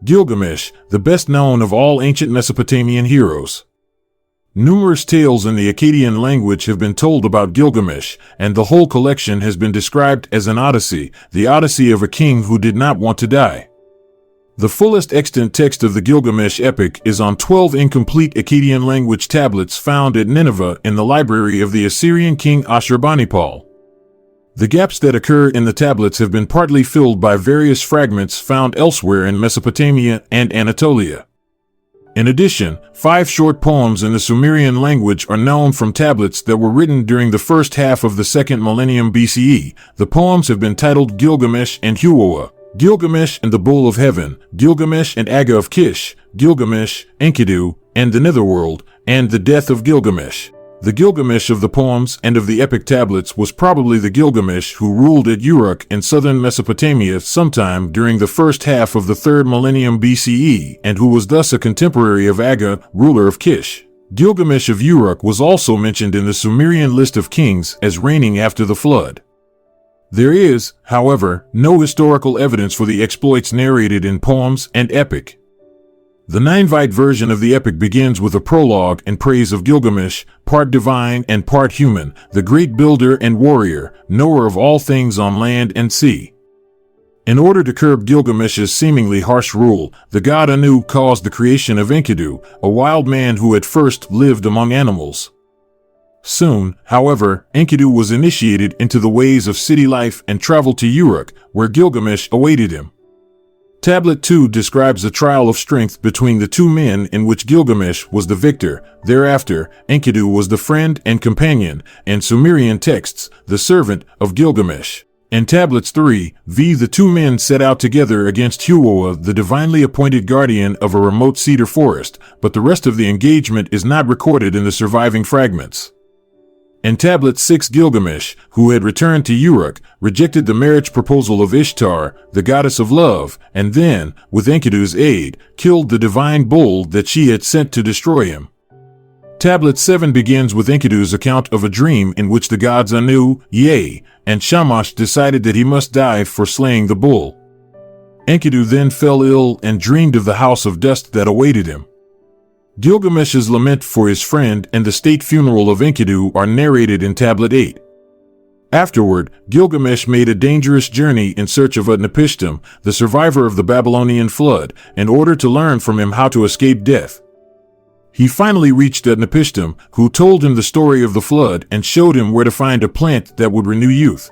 Gilgamesh, the best known of all ancient Mesopotamian heroes. Numerous tales in the Akkadian language have been told about Gilgamesh, and the whole collection has been described as an odyssey, the odyssey of a king who did not want to die. The fullest extant text of the Gilgamesh epic is on 12 incomplete Akkadian language tablets found at Nineveh in the library of the Assyrian king Ashurbanipal. The gaps that occur in the tablets have been partly filled by various fragments found elsewhere in Mesopotamia and Anatolia. In addition, 5 short poems in the Sumerian language are known from tablets that were written during the first half of the 2nd millennium BCE. The poems have been titled Gilgamesh and Huoa, Gilgamesh and the Bull of Heaven, Gilgamesh and Aga of Kish, Gilgamesh, Enkidu, and the Netherworld, and the Death of Gilgamesh. The Gilgamesh of the poems and of the epic tablets was probably the Gilgamesh who ruled at Uruk in southern Mesopotamia sometime during the first half of the 3rd millennium BCE, and who was thus a contemporary of Aga, ruler of Kish. Gilgamesh of Uruk was also mentioned in the Sumerian list of kings as reigning after the flood. There is, however, no historical evidence for the exploits narrated in poems and epic. The Ninevite version of the epic begins with a prologue in praise of Gilgamesh, part divine and part human, the great builder and warrior, knower of all things on land and sea. In order to curb Gilgamesh's seemingly harsh rule, the god Anu caused the creation of Enkidu, a wild man who at first lived among animals. Soon, however, Enkidu was initiated into the ways of city life and traveled to Uruk, where Gilgamesh awaited him. Tablet 2 describes a trial of strength between the two men in which Gilgamesh was the victor. Thereafter, Enkidu was the friend and companion, and Sumerian texts, the servant of Gilgamesh. In Tablets 3v, the two men set out together against Huoa, the divinely appointed guardian of a remote cedar forest, but the rest of the engagement is not recorded in the surviving fragments. In Tablet 6, Gilgamesh, who had returned to Uruk, rejected the marriage proposal of Ishtar, the goddess of love, and then, with Enkidu's aid, killed the divine bull that she had sent to destroy him. Tablet 7 begins with Enkidu's account of a dream in which the gods Anu, Ye, and Shamash decided that he must die for slaying the bull. Enkidu then fell ill and dreamed of the house of dust that awaited him. Gilgamesh's lament for his friend and the state funeral of Enkidu are narrated in Tablet 8. Afterward, Gilgamesh made a dangerous journey in search of Utnapishtim, the survivor of the Babylonian flood, in order to learn from him how to escape death. He finally reached Utnapishtim, who told him the story of the flood and showed him where to find a plant that would renew youth.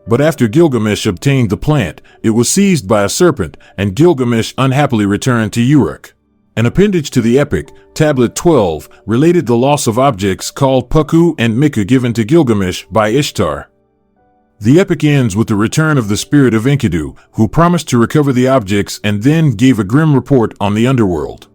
But after Gilgamesh obtained the plant, it was seized by a serpent, and Gilgamesh unhappily returned to Uruk. An appendage to the epic, Tablet 12, related the loss of objects called Puku and Miku given to Gilgamesh by Ishtar. The epic ends with the return of the spirit of Enkidu, who promised to recover the objects and then gave a grim report on the underworld.